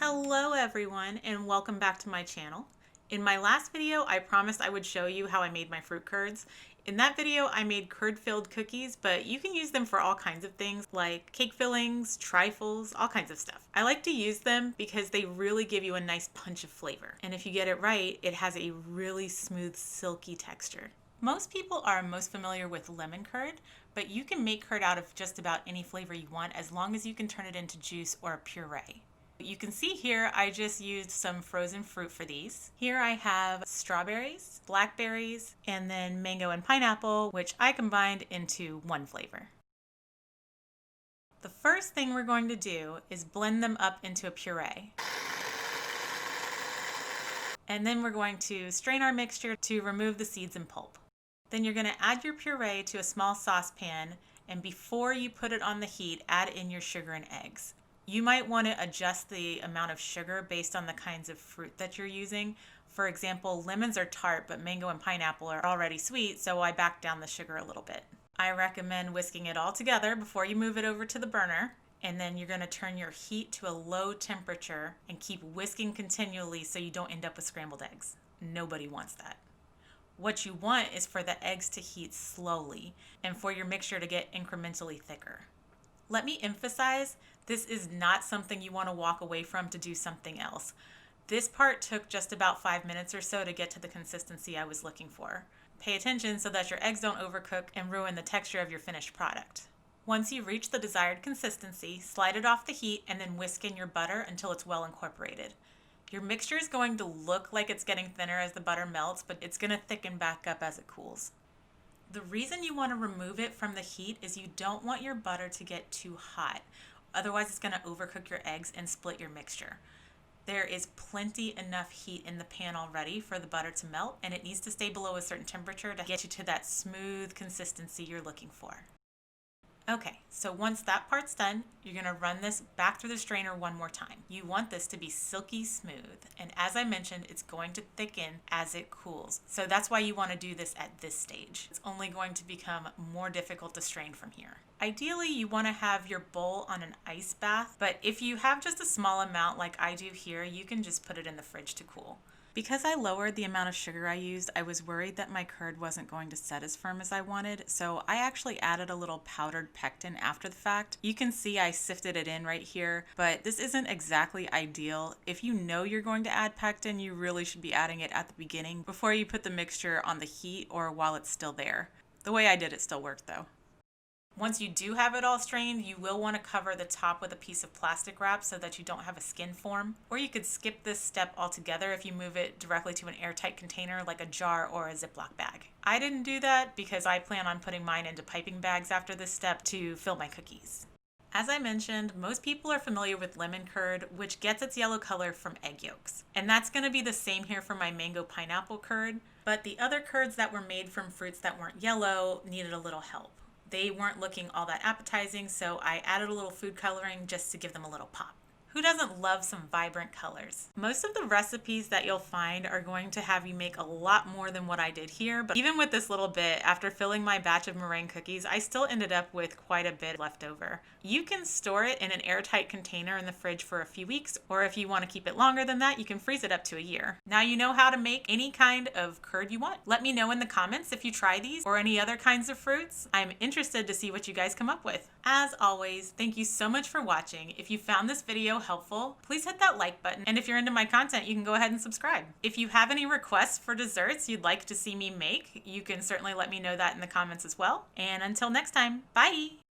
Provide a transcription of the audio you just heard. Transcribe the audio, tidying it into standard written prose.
Hello everyone and welcome back to my channel. In my last video, I promised I would show you how I made my fruit curds. In that video, I made curd-filled cookies, but you can use them for all kinds of things like cake fillings, trifles, all kinds of stuff. I like to use them because they really give you a nice punch of flavor. And if you get it right, it has a really smooth, silky texture. Most people are most familiar with lemon curd, but you can make curd out of just about any flavor you want as long as you can turn it into juice or a puree. You can see here I just used some frozen fruit for these. Here I have strawberries, blackberries, and then mango and pineapple, which I combined into one flavor. The first thing we're going to do is blend them up into a puree. And then we're going to strain our mixture to remove the seeds and pulp. Then you're going to add your puree to a small saucepan, and before you put it on the heat, add in your sugar and eggs. You might want to adjust the amount of sugar based on the kinds of fruit that you're using. For example, lemons are tart, but mango and pineapple are already sweet, so I backed down the sugar a little bit. I recommend whisking it all together before you move it over to the burner, and then you're going to turn your heat to a low temperature and keep whisking continually so you don't end up with scrambled eggs. Nobody wants that. What you want is for the eggs to heat slowly and for your mixture to get incrementally thicker. Let me emphasize, this is not something you want to walk away from to do something else. This part took just about 5 minutes or so to get to the consistency I was looking for. Pay attention so that your eggs don't overcook and ruin the texture of your finished product. Once you reach the desired consistency, slide it off the heat and then whisk in your butter until it's well incorporated. Your mixture is going to look like it's getting thinner as the butter melts, but it's going to thicken back up as it cools. The reason you want to remove it from the heat is you don't want your butter to get too hot. Otherwise, it's going to overcook your eggs and split your mixture. There is plenty enough heat in the pan already for the butter to melt, and it needs to stay below a certain temperature to get you to that smooth consistency you're looking for. Okay, so once that part's done, you're going to run this back through the strainer one more time. You want this to be silky smooth, and as I mentioned, it's going to thicken as it cools. So that's why you want to do this at this stage. It's only going to become more difficult to strain from here. Ideally, you want to have your bowl on an ice bath, but if you have just a small amount like I do here, you can just put it in the fridge to cool. Because I lowered the amount of sugar I used, I was worried that my curd wasn't going to set as firm as I wanted, so I actually added a little powdered pectin after the fact. You can see I sifted it in right here, but this isn't exactly ideal. If you know you're going to add pectin, you really should be adding it at the beginning before you put the mixture on the heat or while it's still there. The way I did it still worked though. Once you do have it all strained, you will want to cover the top with a piece of plastic wrap so that you don't have a skin form. Or you could skip this step altogether if you move it directly to an airtight container like a jar or a Ziploc bag. I didn't do that because I plan on putting mine into piping bags after this step to fill my cookies. As I mentioned, most people are familiar with lemon curd, which gets its yellow color from egg yolks. And that's going to be the same here for my mango pineapple curd, but the other curds that were made from fruits that weren't yellow needed a little help. They weren't looking all that appetizing, so I added a little food coloring just to give them a little pop. Who doesn't love some vibrant colors? Most of the recipes that you'll find are going to have you make a lot more than what I did here, but even with this little bit, after filling my batch of meringue cookies, I still ended up with quite a bit left over. You can store it in an airtight container in the fridge for a few weeks, or if you want to keep it longer than that, you can freeze it up to a year. Now you know how to make any kind of curd you want. Let me know in the comments if you try these or any other kinds of fruits. I'm interested to see what you guys come up with. As always, thank you so much for watching. If you found this video helpful, please hit that like button. And if you're into my content, you can go ahead and subscribe. If you have any requests for desserts you'd like to see me make, you can certainly let me know that in the comments as well. And until next time, bye!